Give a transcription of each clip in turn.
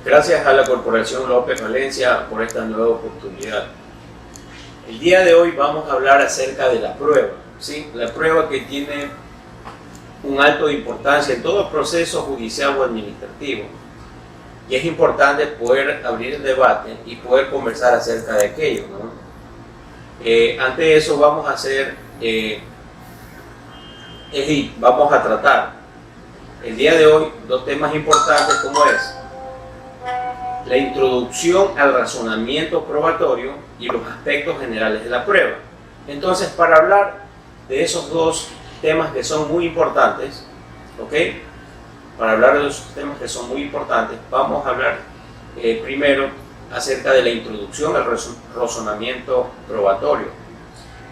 Gracias a la Corporación López Valencia por esta nueva oportunidad. El día de hoy vamos a hablar acerca de la prueba, ¿sí? La prueba que tiene un alto de importancia en todo proceso judicial o administrativo. Y es importante poder abrir el debate y poder conversar acerca de aquello, ¿no? Ante eso vamos a tratar el día de hoy dos temas importantes, como es la introducción al razonamiento probatorio y los aspectos generales de la prueba. Entonces, para hablar de esos dos temas que son muy importantes, ¿ok? Para hablar de esos temas que son muy importantes, vamos a hablar primero acerca de la introducción al razonamiento probatorio.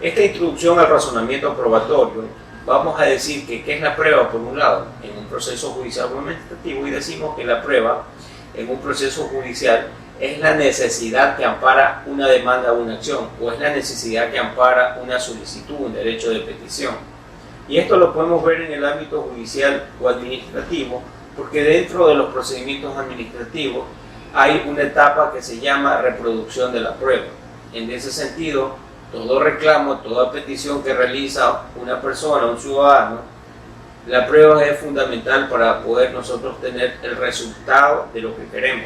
Esta introducción al razonamiento probatorio, vamos a decir que ¿qué es la prueba? Por un lado, en un proceso judicial o administrativo, y decimos que la prueba en un proceso judicial es la necesidad que ampara una demanda o una acción, o es la necesidad que ampara una solicitud, un derecho de petición. Y esto lo podemos ver en el ámbito judicial o administrativo, porque dentro de los procedimientos administrativos hay una etapa que se llama reproducción de la prueba. En ese sentido, todo reclamo, toda petición que realiza una persona, un ciudadano, la prueba es fundamental para poder nosotros tener el resultado de lo que queremos.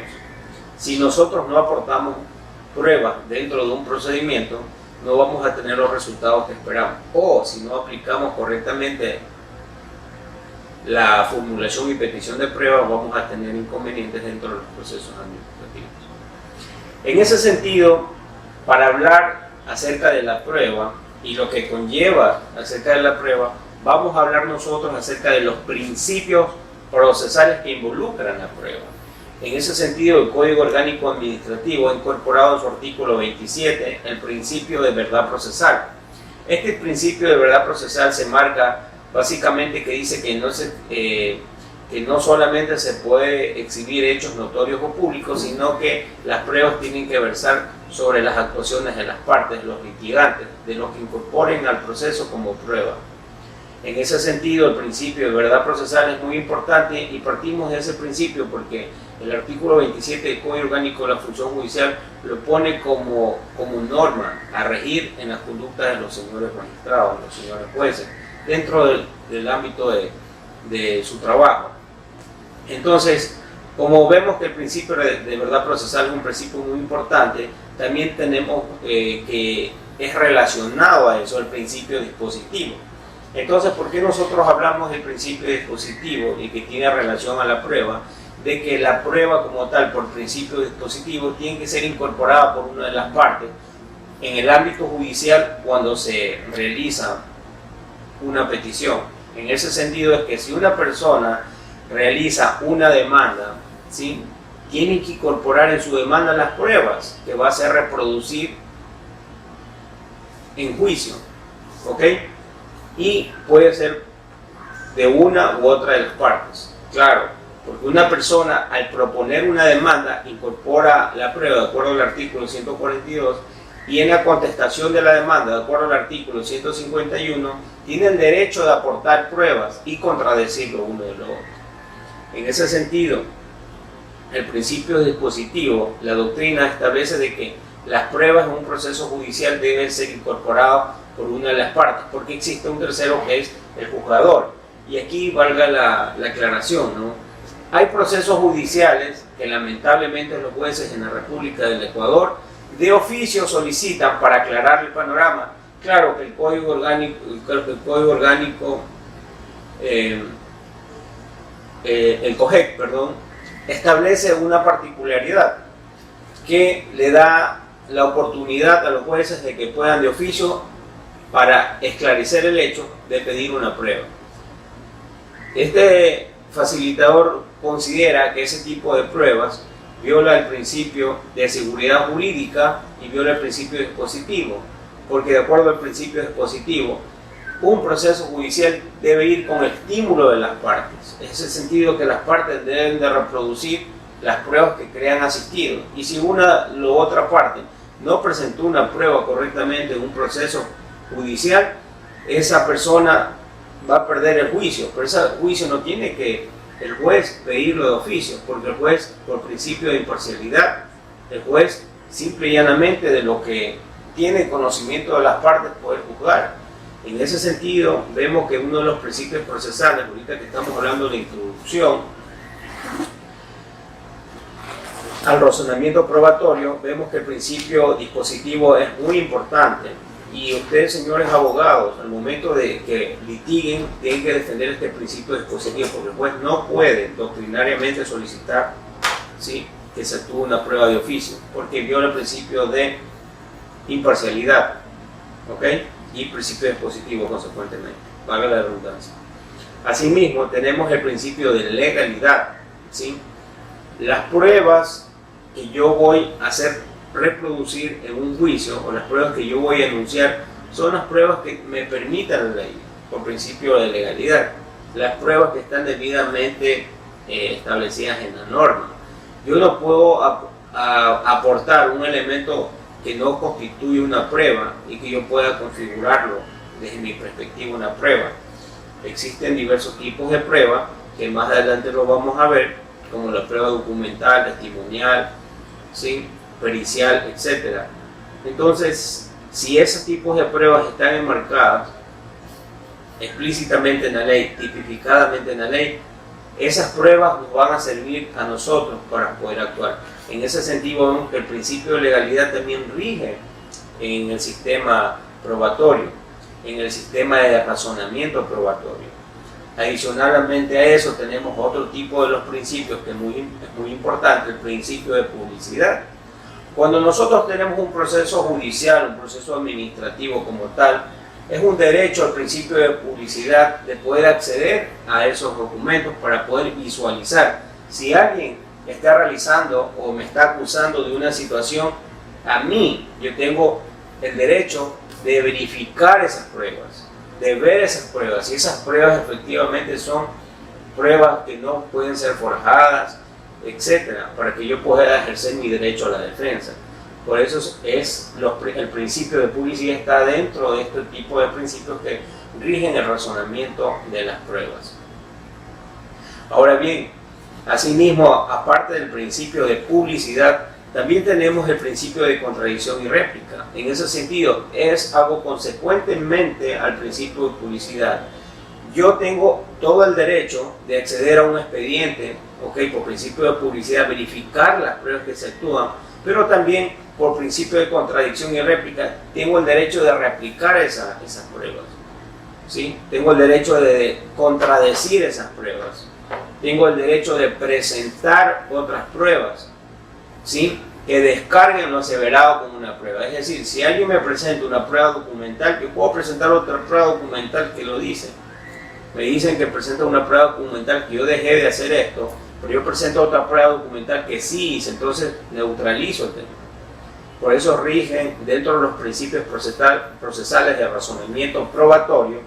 Si nosotros no aportamos pruebas dentro de un procedimiento, no vamos a tener los resultados que esperamos. O si no aplicamos correctamente la formulación y petición de pruebas, vamos a tener inconvenientes dentro de los procesos administrativos. En ese sentido, para hablar acerca de la prueba y lo que conlleva acerca de la prueba, vamos a hablar nosotros acerca de los principios procesales que involucran la prueba. En ese sentido, el Código Orgánico Administrativo ha incorporado en su artículo 27 el principio de verdad procesal. Este principio de verdad procesal se marca básicamente que dice que no solamente se puede exhibir hechos notorios o públicos, sino que las pruebas tienen que versar sobre las actuaciones de las partes, de los litigantes, de los que incorporen al proceso como prueba. En ese sentido, el principio de verdad procesal es muy importante y partimos de ese principio porque el artículo 27 del Código Orgánico de la Función Judicial lo pone como norma a regir en las conductas de los señores magistrados, de los señores jueces, dentro del ámbito de su trabajo. Entonces, como vemos que el principio de verdad procesal es un principio muy importante, también tenemos que es relacionado a eso el principio dispositivo. Entonces, ¿por qué nosotros hablamos del principio dispositivo y que tiene relación a la prueba? De que la prueba como tal, por principio dispositivo, tiene que ser incorporada por una de las partes. En el ámbito judicial, cuando se realiza una petición, en ese sentido es que si una persona realiza una demanda, ¿sí?, tiene que incorporar en su demanda las pruebas que va a hacer reproducir en juicio, ¿ok? Y puede ser de una u otra de las partes, claro, porque una persona al proponer una demanda incorpora la prueba de acuerdo al artículo 142 y en la contestación de la demanda de acuerdo al artículo 151 tiene el derecho de aportar pruebas y contradecir lo uno de lo otro. En ese sentido, el principio dispositivo, la doctrina establece de que las pruebas en un proceso judicial deben ser incorporadas por una de las partes, porque existe un tercero que es el juzgador. Y aquí valga la aclaración, ¿no? Hay procesos judiciales que lamentablemente los jueces en la República del Ecuador de oficio solicitan para aclarar el panorama. Claro que el Código Orgánico, el COJEC, establece una particularidad que le da la oportunidad a los jueces de que puedan de oficio, para esclarecer el hecho, de pedir una prueba. Este facilitador considera que ese tipo de pruebas viola el principio de seguridad jurídica y viola el principio dispositivo, porque de acuerdo al principio dispositivo, un proceso judicial debe ir con el estímulo de las partes. En ese sentido que las partes deben de reproducir las pruebas que crean asistido, y si una u otra parte no presentó una prueba correctamente en un proceso judicial, esa persona va a perder el juicio, pero ese juicio no tiene que el juez pedirlo de oficio, porque el juez, por principio de imparcialidad, el juez simple y llanamente de lo que tiene conocimiento de las partes puede juzgar. En ese sentido, vemos que uno de los principios procesales, ahorita que estamos hablando de la introducción al razonamiento probatorio, vemos que el principio dispositivo es muy importante. Y ustedes, señores abogados, al momento de que litiguen, tienen que defender este principio dispositivo, porque el juez no puede doctrinariamente solicitar, ¿sí?, que se actúe una prueba de oficio, porque viola el principio de imparcialidad, ¿ok? Y principio dispositivo, consecuentemente, valga la redundancia. Asimismo, tenemos el principio de legalidad, ¿sí? Las pruebas que yo voy a hacer reproducir en un juicio, o las pruebas que yo voy a enunciar, son las pruebas que me permitan la ley, por principio de legalidad, las pruebas que están debidamente establecidas en la norma. Yo no puedo aportar un elemento que no constituye una prueba y que yo pueda configurarlo desde mi perspectiva una prueba. Existen diversos tipos de pruebas que más adelante lo vamos a ver, como la prueba documental, testimonial, ¿sí?, pericial, etc. Entonces, si esos tipos de pruebas están enmarcadas explícitamente en la ley, tipificadamente en la ley, esas pruebas nos van a servir a nosotros para poder actuar. En ese sentido, vemos que el principio de legalidad también rige en el sistema probatorio, en el sistema de razonamiento probatorio. Adicionalmente a eso, tenemos otro tipo de los principios que es muy importante, el principio de publicidad. Cuando nosotros tenemos un proceso judicial, un proceso administrativo como tal, es un derecho al principio de publicidad de poder acceder a esos documentos para poder visualizar. Si alguien está realizando o me está acusando de una situación, a mí yo tengo el derecho de verificar esas pruebas, de ver esas pruebas, si esas pruebas efectivamente son pruebas que no pueden ser forjadas, etcétera, para que yo pueda ejercer mi derecho a la defensa. Por eso el principio de publicidad está dentro de este tipo de principios que rigen el razonamiento de las pruebas. Ahora bien, asimismo, aparte del principio de publicidad, también tenemos el principio de contradicción y réplica. En ese sentido, es algo consecuentemente al principio de publicidad. Yo tengo todo el derecho de acceder a un expediente, por principio de publicidad, verificar las pruebas que se actúan, pero también por principio de contradicción y réplica, tengo el derecho de reaplicar esas pruebas, ¿sí? Tengo el derecho de contradecir esas pruebas, tengo el derecho de presentar otras pruebas, ¿sí?, que descarguen lo aseverado como una prueba. Es decir, si alguien me presenta una prueba documental, yo puedo presentar otra prueba documental que lo dice. Me dicen que presenta una prueba documental que yo dejé de hacer esto, pero yo presento otra prueba documental que sí hice, entonces neutralizo el tema. Por eso rigen dentro de los principios procesales de razonamiento probatorio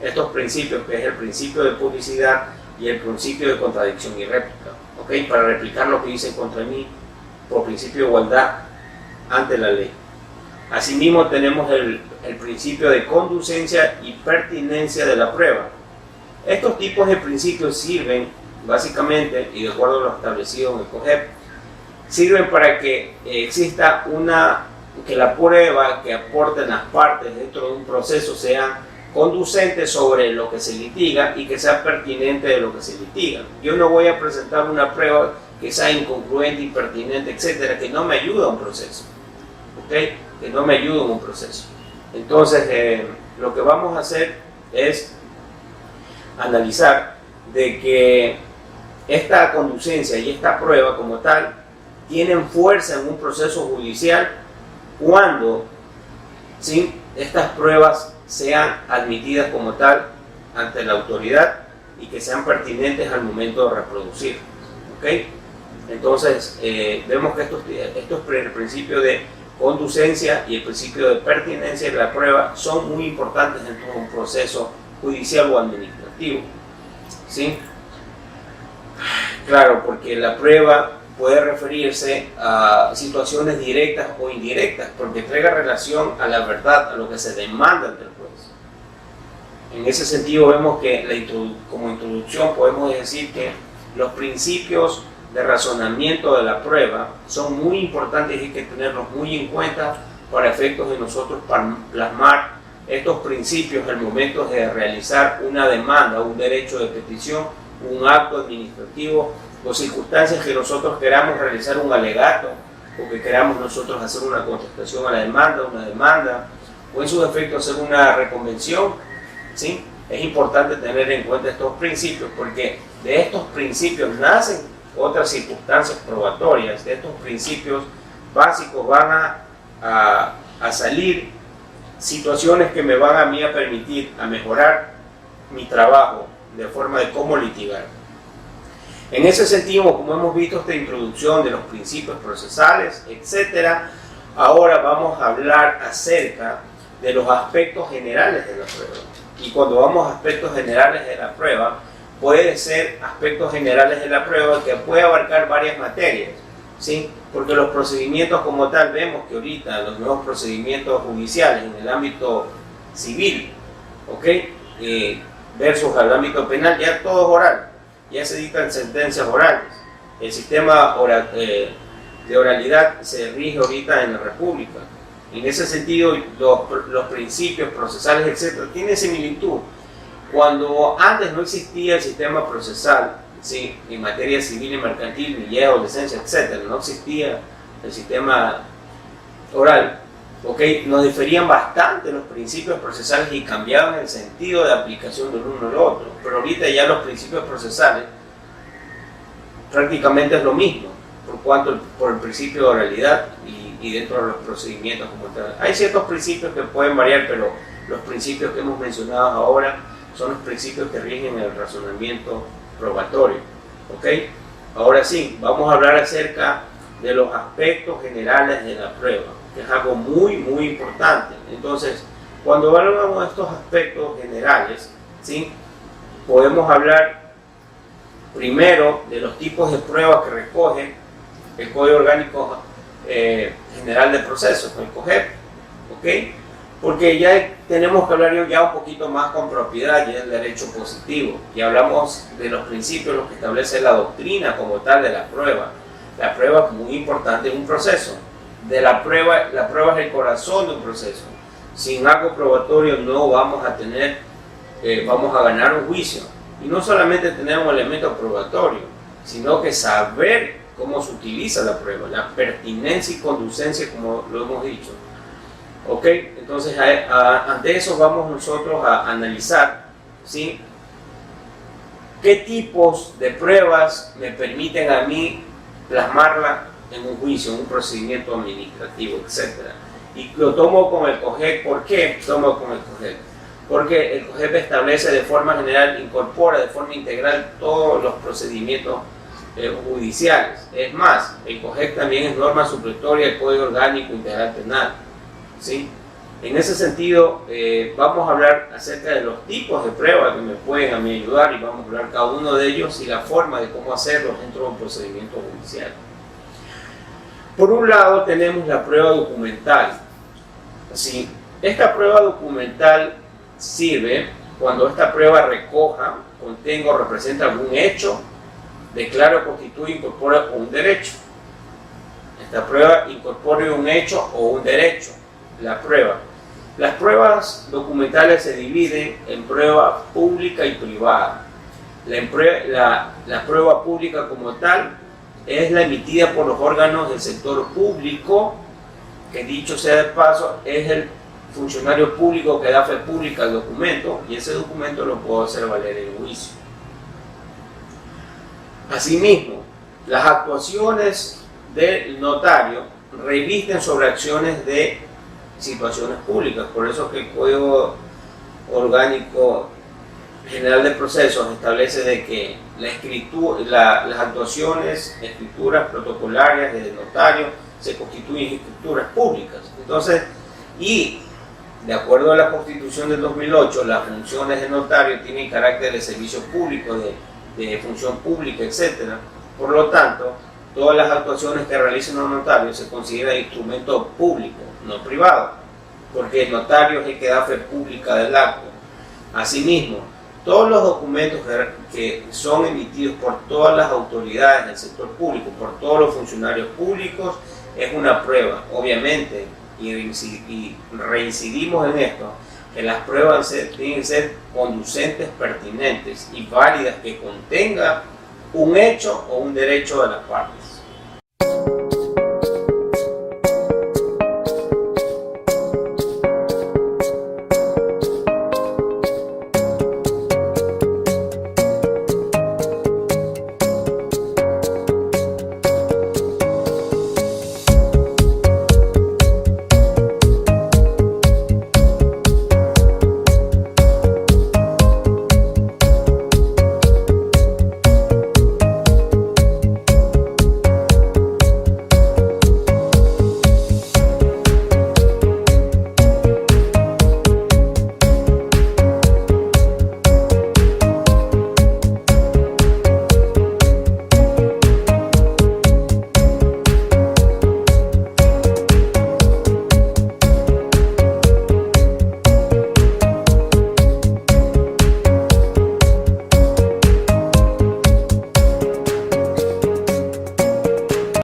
estos principios, que es el principio de publicidad y el principio de contradicción y réplica, para replicar lo que dicen contra mí por principio de igualdad ante la ley. Asimismo tenemos el principio de conducencia y pertinencia de la prueba. Estos tipos de principios sirven básicamente, y de acuerdo a lo establecido en el COGEP, sirven para que exista que la prueba que aporten las partes dentro de un proceso sea conducente sobre lo que se litiga y que sea pertinente de lo que se litiga. Yo no voy a presentar una prueba que sea incongruente, impertinente, etcétera, que no me ayuda a un proceso, que no me ayuda en un proceso. Entonces, lo que vamos a hacer es analizar de que esta conducencia y esta prueba como tal tienen fuerza en un proceso judicial cuando, ¿sí?, estas pruebas sean admitidas como tal ante la autoridad y que sean pertinentes al momento de reproducir. Entonces, vemos que el principio de conducencia y el principio de pertinencia de la prueba son muy importantes en todo un proceso judicial o administrativo, ¿sí? Claro, porque la prueba puede referirse a situaciones directas o indirectas, porque traiga relación a la verdad, a lo que se demanda ante el juez. En ese sentido vemos que como introducción podemos decir que los principios de razonamiento de la prueba son muy importantes y hay que tenerlos muy en cuenta para efectos de nosotros plasmar estos principios al momento de realizar una demanda, un derecho de petición, un acto administrativo o circunstancias que nosotros queramos realizar un alegato o que queramos nosotros hacer una contestación a la demanda, una demanda o en su defecto hacer una reconvención, ¿sí? Es importante tener en cuenta estos principios porque de estos principios nacen otras circunstancias probatorias. De estos principios básicos van a salir situaciones que me van a mí a permitir a mejorar mi trabajo de forma de cómo litigar. En ese sentido, como hemos visto esta introducción de los principios procesales, etcétera, ahora vamos a hablar acerca de los aspectos generales de la prueba. Y cuando vamos a aspectos generales de la prueba, puede ser aspectos generales de la prueba que puede abarcar varias materias, ¿sí? Porque los procedimientos como tal, vemos que ahorita los nuevos procedimientos judiciales en el ámbito civil, ¿ok? Versus al ámbito penal, ya todo es oral, ya se dictan sentencias orales. El sistema de oralidad se rige ahorita en la República. En ese sentido, los principios procesales, etcétera, tienen similitud. Cuando antes no existía el sistema procesal, ¿sí? En materia civil y mercantil, niñez, adolescencia, etcétera, no existía el sistema oral, ¿okay? Nos diferían bastante los principios procesales y cambiaban el sentido de aplicación del uno al otro. Pero ahorita ya los principios procesales prácticamente es lo mismo, por el principio de oralidad y dentro de los procedimientos como tal. Hay ciertos principios que pueden variar, pero los principios que hemos mencionado ahora son los principios que rigen el razonamiento probatorio. ¿Ok? Ahora sí, vamos a hablar acerca de los aspectos generales de la prueba, que es algo muy, muy importante. Entonces, cuando hablamos de estos aspectos generales, ¿sí? Podemos hablar primero de los tipos de pruebas que recoge el Código Orgánico General de Procesos, el COGEP, ¿ok? Porque ya tenemos que hablar ya un poquito más con propiedad ya del derecho positivo. Ya hablamos de los principios, los que establece la doctrina como tal de la prueba. La prueba es muy importante en un proceso. La prueba es el corazón de un proceso. Sin algo probatorio no vamos a tener, vamos a ganar un juicio. Y no solamente tener un elemento probatorio, sino que saber cómo se utiliza la prueba, la pertinencia y conducencia, como lo hemos dicho. ¿Ok? Entonces, ante eso vamos nosotros a analizar, ¿sí? qué tipos de pruebas me permiten a mí plasmarla en un juicio, en un procedimiento administrativo, etc. Y lo tomo con el COGEP. ¿Por qué tomo con el COGEP? Porque el COGEP establece de forma general, incorpora de forma integral todos los procedimientos judiciales. Es más, el COGEP también es norma supletoria del Código Orgánico Integral Penal, ¿sí? En ese sentido, vamos a hablar acerca de los tipos de pruebas que me pueden a mí ayudar y vamos a hablar cada uno de ellos y la forma de cómo hacerlo dentro de un procedimiento judicial. Por un lado tenemos la prueba documental. ¿Sí? Esta prueba documental sirve cuando esta prueba recoja, contenga o representa algún hecho, declara, constituye, incorpora un derecho. Esta prueba incorpora un hecho o un derecho. La prueba. Las pruebas documentales se dividen en prueba pública y privada. La prueba pública como tal es la emitida por los órganos del sector público, que dicho sea de paso, es el funcionario público que da fe pública al documento y ese documento lo puedo hacer valer en juicio. Asimismo, las actuaciones del notario revisten sobre acciones de situaciones públicas, por eso que el Código Orgánico General de Procesos establece de que las actuaciones, escrituras protocolarias del notario se constituyen escrituras públicas. Entonces, y de acuerdo a la Constitución del 2008, las funciones del notario tienen carácter de servicio público, de función pública, etc. Por lo tanto, todas las actuaciones que realicen un notario se consideran instrumento público, no privado, porque el notario es el que da fe pública del acto. Asimismo, Todos los documentos que son emitidos por todas las autoridades del sector público, por todos los funcionarios públicos, es una prueba, obviamente, y reincidimos en esto, que las pruebas tienen que ser conducentes, pertinentes y válidas, que contengan un hecho o un derecho de las partes.